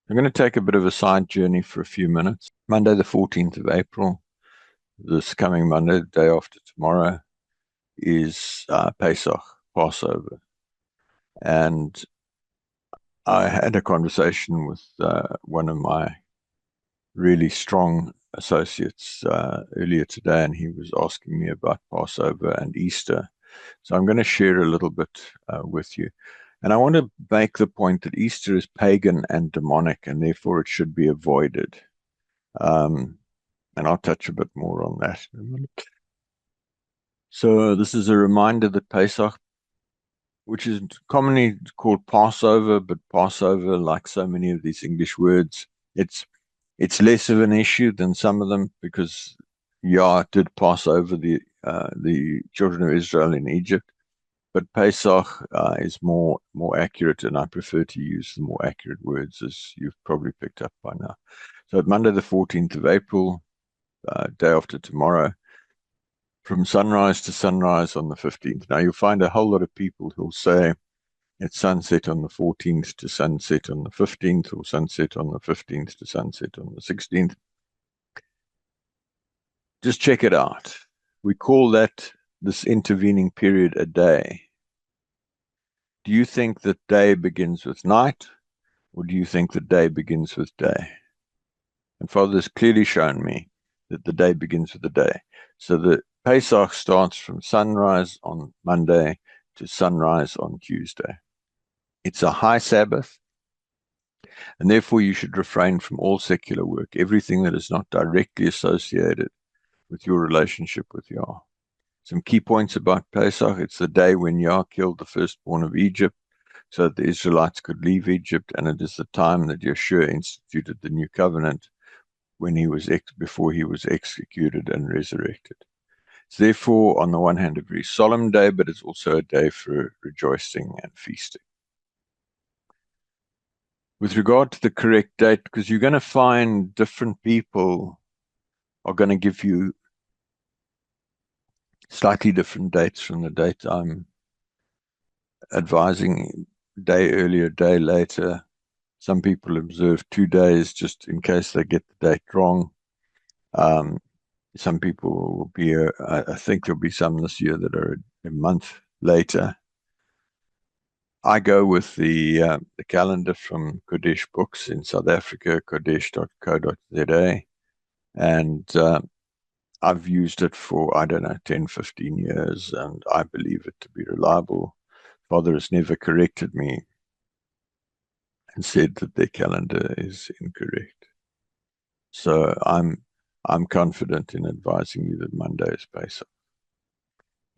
I'm going to take a bit of a side journey for a few minutes. Monday, the 14th of April, this coming Monday, the day after tomorrow, is Pesach, Passover. And I had a conversation with one of my really strong associates earlier today, and he was asking me about Passover and Easter. So I'm going to share a little bit with you. And I want to make the point that Easter is pagan and demonic, and therefore it should be avoided. Um, and I'll touch a bit more on that in a minute. So this is a reminder that Pesach, which is commonly called Passover, but Passover, like so many of these English words, it's less of an issue than some of them because Yah did pass over the children of Israel in Egypt. But Pesach is more accurate, and I prefer to use the more accurate words, as you've probably picked up by now. So Monday, the 14th of April, day after tomorrow, from sunrise to sunrise on the 15th. Now, you'll find a whole lot of people who'll say it's sunset on the 14th to sunset on the 15th, or sunset on the 15th to sunset on the 16th. Just check it out. We call this intervening period a day. Do you think that day begins with night, or do you think the day begins with day? And Father has clearly shown me that the day begins with the day. So the Pesach starts from sunrise on Monday to sunrise on Tuesday. It's a high Sabbath, and therefore you should refrain from all secular work, everything that is not directly associated with your relationship with Yah. Some key points about Pesach: it's the day when Yah killed the firstborn of Egypt so that the Israelites could leave Egypt, and it is the time that Yeshua instituted the new covenant when before he was executed and resurrected. It's therefore, on the one hand, a very solemn day, but it's also a day for rejoicing and feasting. With regard to the correct date, because you're going to find different people are going to give you slightly different dates from the date I'm advising, day earlier, day later. Some people observe 2 days just in case they get the date wrong. Some people will be, I think there'll be some this year that are a month later. I go with the calendar from Kodesh Books in South Africa, kodesh.co.za, and I've used it for, I don't know, 10, 15 years, and I believe it to be reliable. Father has never corrected me and said that their calendar is incorrect. So I'm confident in advising you that Monday is Pesach.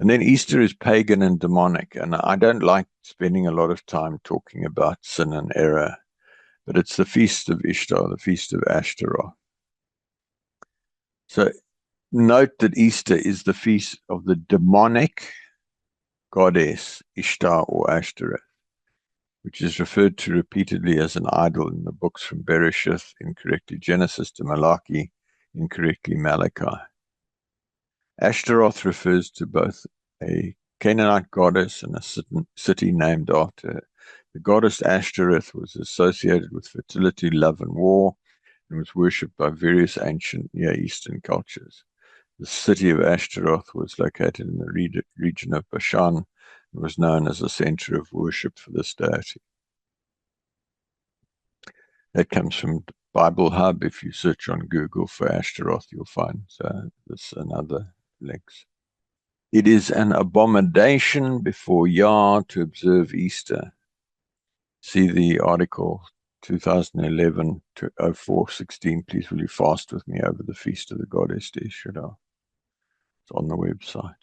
And then Easter is pagan and demonic, and I don't like spending a lot of time talking about sin and error, but it's the feast of Ishtar, the feast of Ashtaroth. So note that Easter is the feast of the demonic goddess Ishtar or Ashtoreth, which is referred to repeatedly as an idol in the books from Bereshith, incorrectly Genesis, to Malachi, incorrectly Malachi. Ashtaroth refers to both a Canaanite goddess and a city named after her. The goddess Ashtoreth was associated with fertility, love, and war, and was worshipped by various ancient Near Eastern cultures. The city of Ashtaroth was located in the region of Bashan and was known as a center of worship for this deity. That comes from Bible Hub. If you search on Google for Ashtaroth, you'll find this and other links. It is an abomination before Yah to observe Easter. See the article 2011 to 0416. Please will you fast with me over the feast of the goddess Eshadar. It's on the website.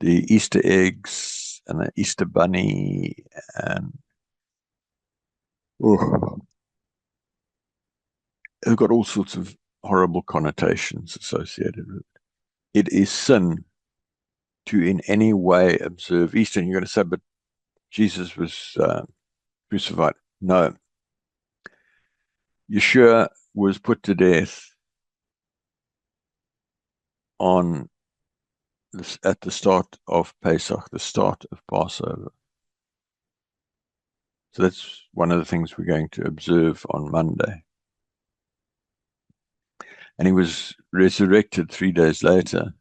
The Easter eggs and the Easter bunny and they've got all sorts of horrible connotations associated with it. It is sin to in any way observe Easter. And you're going to say, but Jesus was crucified. No. Yeshua was put to death at the start of Pesach, the start of Passover. So that's one of the things we're going to observe on Monday. And he was resurrected 3 days later.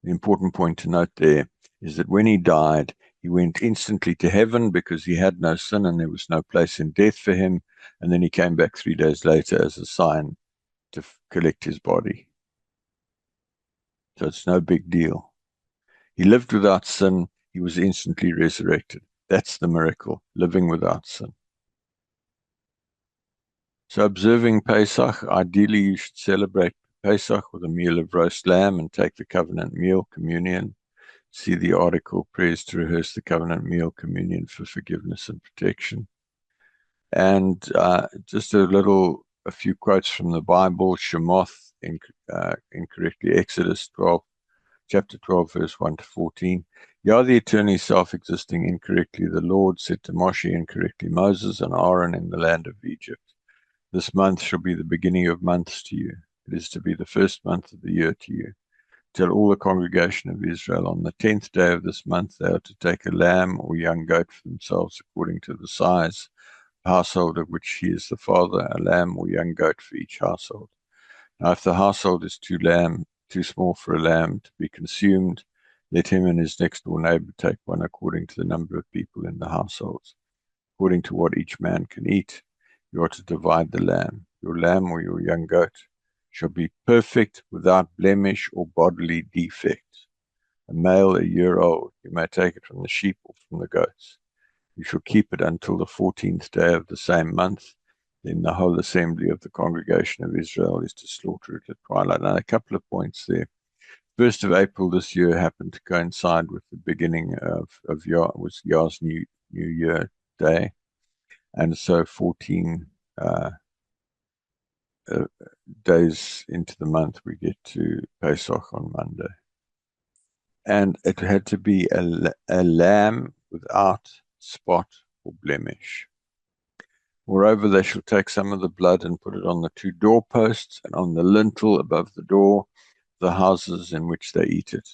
The important point to note there is that when he died, he went instantly to heaven because he had no sin and there was no place in death for him. And then he came back 3 days later as a sign to collect his body. So it's no big deal. He lived without sin. He was instantly resurrected. That's the miracle, living without sin. So observing Pesach, ideally you should celebrate Pesach with a meal of roast lamb and take the covenant meal, communion. See the article, Prayers to Rehearse the Covenant Meal, Communion for Forgiveness and Protection. And just a few quotes from the Bible, Shemoth, incorrectly, Exodus 12, chapter 12, verse 1 to 14. Yah the eternally self-existing, incorrectly the Lord, said to Moshe, incorrectly Moses and Aaron in the land of Egypt. This month shall be the beginning of months to you. It is to be the first month of the year to you. Tell all the congregation of Israel, on the 10th day of this month they are to take a lamb or young goat for themselves according to the size household of which he is the father, a lamb or young goat for each household. Now if the household is too small for a lamb to be consumed, let him and his next door neighbor take one according to the number of people in the households. According to what each man can eat, you are to divide the lamb. Your lamb or your young goat shall be perfect, without blemish or bodily defect. A male a year old, you may take it from the sheep or from the goats. You shall keep it until the 14th day of the same month. Then the whole assembly of the congregation of Israel is to slaughter it at twilight. Now, a couple of points there. 1st of April this year happened to coincide with the beginning of Yah's New Year Day. And so 14 days into the month, we get to Pesach on Monday. And it had to be a lamb without spot or blemish. Moreover, they shall take some of the blood and put it on the 2 doorposts and on the lintel above the door, the houses in which they eat it.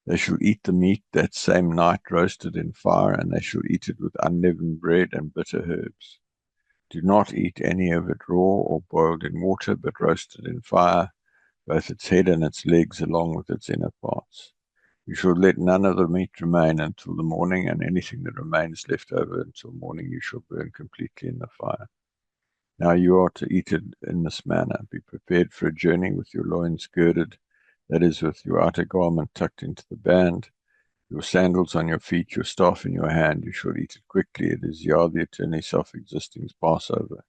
They shall eat the meat that same night roasted in fire, and they shall eat it with unleavened bread and bitter herbs. Do not eat any of it raw or boiled in water, but roasted in fire, both its head and its legs along with its inner parts. You shall let none of the meat remain until the morning, and anything that remains left over until morning you shall burn completely in the fire. Now you are to eat it in this manner. Be prepared for a journey with your loins girded, that is, with your outer garment tucked into the band, your sandals on your feet, your staff in your hand. You shall eat it quickly. It is Yah, the eternally self-existing Passover.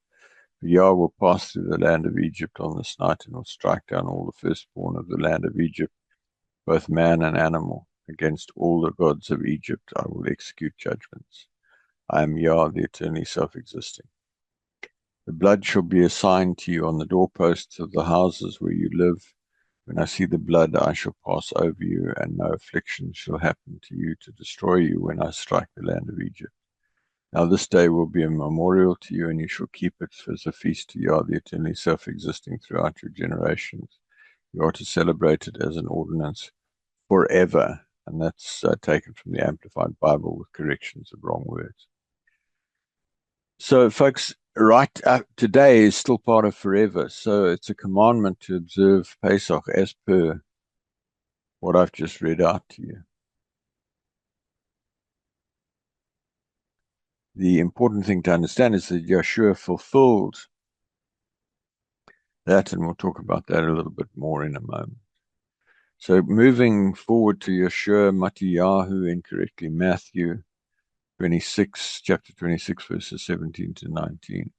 For Yah will pass through the land of Egypt on this night and will strike down all the firstborn of the land of Egypt, both man and animal. Against all the gods of Egypt I will execute judgments. I am Yah, the eternally self-existing. The blood shall be a sign to you on the doorposts of the houses where you live. When I see the blood, I shall pass over you, and no affliction shall happen to you to destroy you when I strike the land of Egypt. Now this day will be a memorial to you, and you shall keep it as a feast to Yah, the eternally self-existing, throughout your generations. You are to celebrate it as an ordinance forever. And that's taken from the Amplified Bible with corrections of wrong words. So, folks, right up today is still part of forever. So it's a commandment to observe Pesach as per what I've just read out to you. The important thing to understand is that Yeshua fulfilled that, and we'll talk about that a little bit more in a moment. So moving forward to Yeshua, Matiyahu, incorrectly Matthew 26, chapter 26, verses 17 to 19.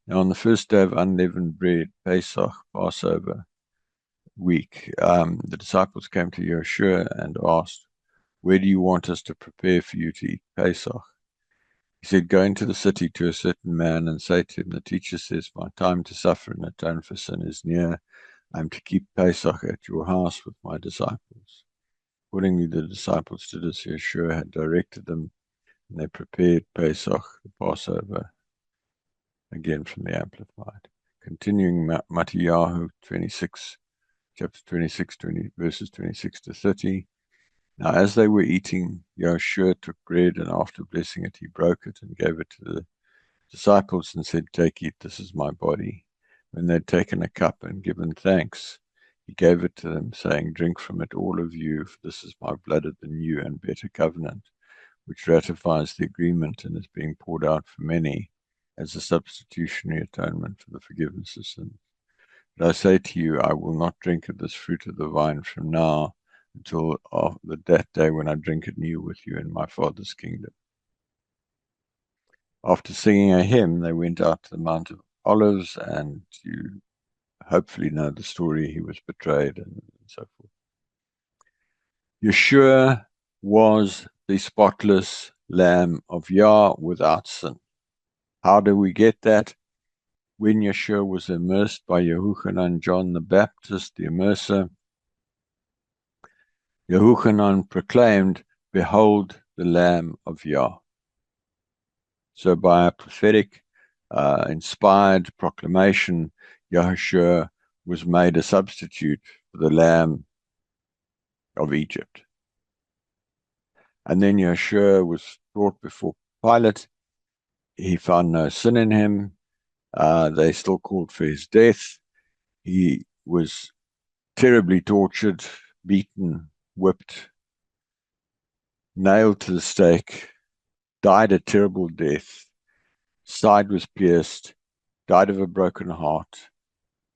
Now, on the first day of unleavened bread, Pesach, Passover week, the disciples came to Yeshua and asked, "Where do you want us to prepare for you to eat Pesach?" He said, "Go into the city to a certain man and say to him, the teacher says, my time to suffer and atone for sin is near. I am to keep Pesach at your house with my disciples." Accordingly, the disciples did as Yeshua had directed them, and they prepared Pesach, the Passover, again from the Amplified. Continuing Matiyahu 26, chapter 26, verses 26 to 30. Now, as they were eating, Yeshua took bread, and after blessing it, he broke it and gave it to the disciples and said, "Take, eat, this is my body." When they'd taken a cup and given thanks, he gave it to them, saying, "Drink from it, all of you, for this is my blood of the new and better covenant, which ratifies the agreement and is being poured out for many as a substitutionary atonement for the forgiveness of sins. But I say to you, I will not drink of this fruit of the vine from now until that day when I drink it new with you in my Father's kingdom." After singing a hymn, they went out to the Mount of Olives, and you hopefully know the story. He was betrayed and so forth. Yeshua was the spotless Lamb of Yah without sin. How do we get that? When Yeshua was immersed by Yehochanan, John the Baptist, the immerser, Yehochanan proclaimed, "Behold the Lamb of Yah." So by a prophetic, inspired proclamation, Yahushua was made a substitute for the Lamb of Egypt. And then Yahushua was brought before Pilate. He found no sin in him. They still called for his death. He was terribly tortured, beaten, whipped, nailed to the stake, died a terrible death, side was pierced, died of a broken heart.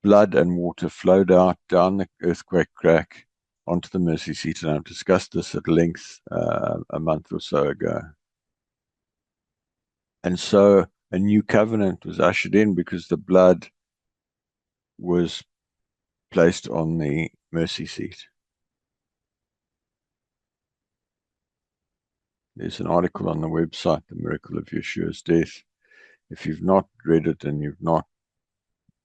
Blood and water flowed out down the earthquake crack onto the mercy seat, and I've discussed this at length a month or so ago. And so a new covenant was ushered in because the blood was placed on the mercy seat. There's an article on the website, The Miracle of Yeshua's Death. If you've not read it and you've not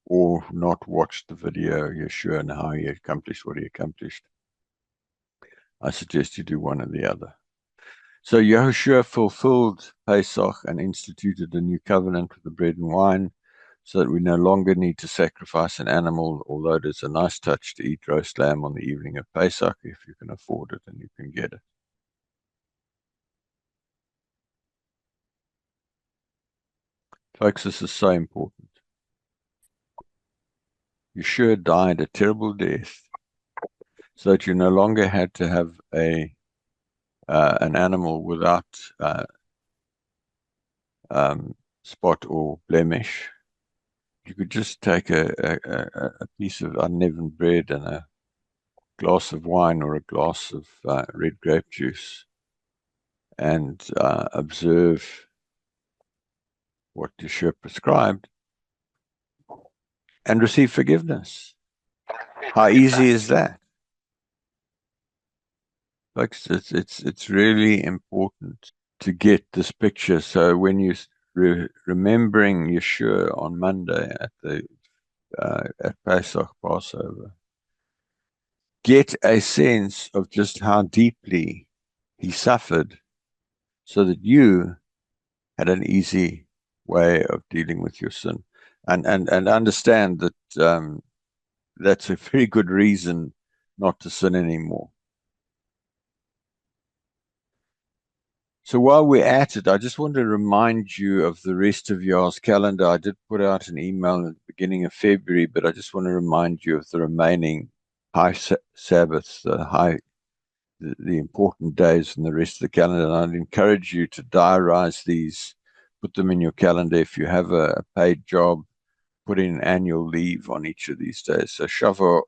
watched the video, Yeshua, and how he accomplished what he accomplished, I suggest you do one or the other. So Yahushua fulfilled Pesach and instituted a new covenant with the bread and wine, so that we no longer need to sacrifice an animal, although it is a nice touch to eat roast lamb on the evening of Pesach if you can afford it and you can get it. Folks, this is so important. Yeshua died a terrible death so that you no longer had to have an animal without spot or blemish. You could just take a piece of unleavened bread and a glass of wine or a glass of red grape juice and observe what Yeshua prescribed and receive forgiveness. How easy is that? Folks, it's really important to get this picture. So when you remembering Yeshua on Monday at Pesach, Passover, get a sense of just how deeply he suffered so that you had an easy way of dealing with your sin. And understand that that's a very good reason not to sin anymore. So while we're at it, I just want to remind you of the rest of Yah's calendar. I did put out an email at the beginning of February, but I just want to remind you of the remaining high Sabbaths, the important days in the rest of the calendar. And I'd encourage you to diarize these, put them in your calendar. If you have a paid job, put in annual leave on each of these days. So Shavuot,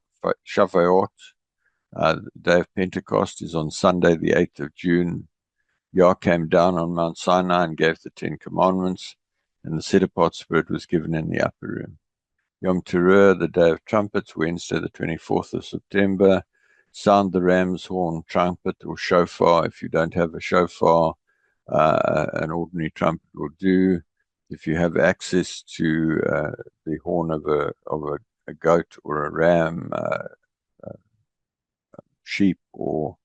the day of Pentecost, is on Sunday, the 8th of June. Yah came down on Mount Sinai and gave the 10 Commandments, and the set-apart spirit was given in the upper room. Yom Teruah, the day of trumpets, Wednesday, the 24th of September. Sound the ram's horn, trumpet, or shofar. If you don't have a shofar, an ordinary trumpet will do. If you have access to the horn of a goat or a ram, sheep, or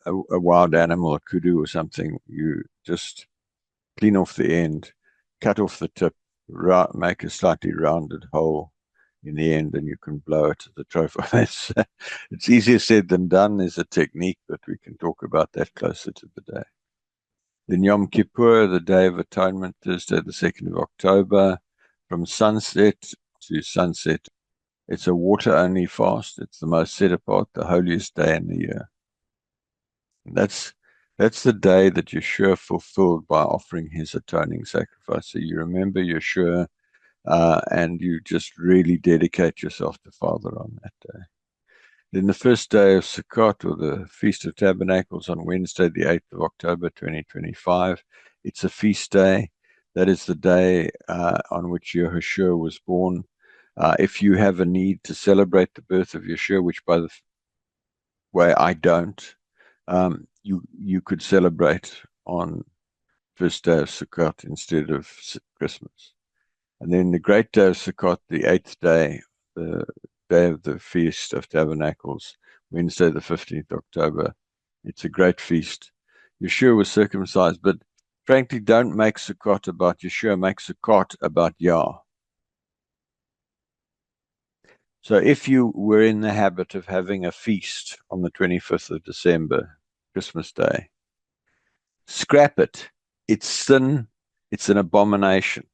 a wild animal, a kudu or something, you just clean off the end, cut off the tip, make a slightly rounded hole, in the end, and you can blow it at the trophy. It's easier said than done. There's a technique, but we can talk about that closer to the day. Then Yom Kippur, the Day of Atonement, Thursday, the 2nd of October, from sunset to sunset. It's a water-only fast. It's the most set apart, the holiest day in the year. And that's the day that Yeshua fulfilled by offering his atoning sacrifice. So you remember Yeshua, and you just really dedicate yourself to Father on that day. Then the first day of Sukkot, or the Feast of Tabernacles, on Wednesday, the 8th of October, 2025. It's a feast day. That is the day on which Yeshua was born. If you have a need to celebrate the birth of Yeshua, which, by the way, I don't, you could celebrate on first day of Sukkot instead of Christmas. And then the great day of Sukkot, the 8th day, the day of the Feast of Tabernacles, Wednesday, the 15th October. It's a great feast. Yeshua was circumcised, but frankly, don't make Sukkot about Yeshua, make Sukkot about Yah. So if you were in the habit of having a feast on the 25th of December, Christmas Day, scrap it. It's sin. It's an abomination.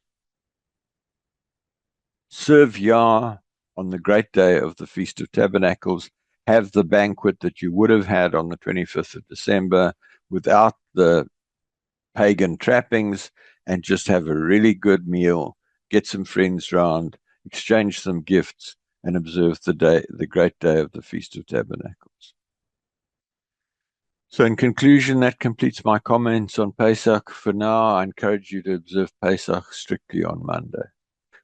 Serve Yah on the great day of the Feast of Tabernacles. Have the banquet that you would have had on the 25th of December without the pagan trappings, and just have a really good meal, get some friends round, exchange some gifts, and observe the great day of the Feast of Tabernacles. So in conclusion, that completes my comments on Pesach. For now, I encourage you to observe Pesach strictly on Monday.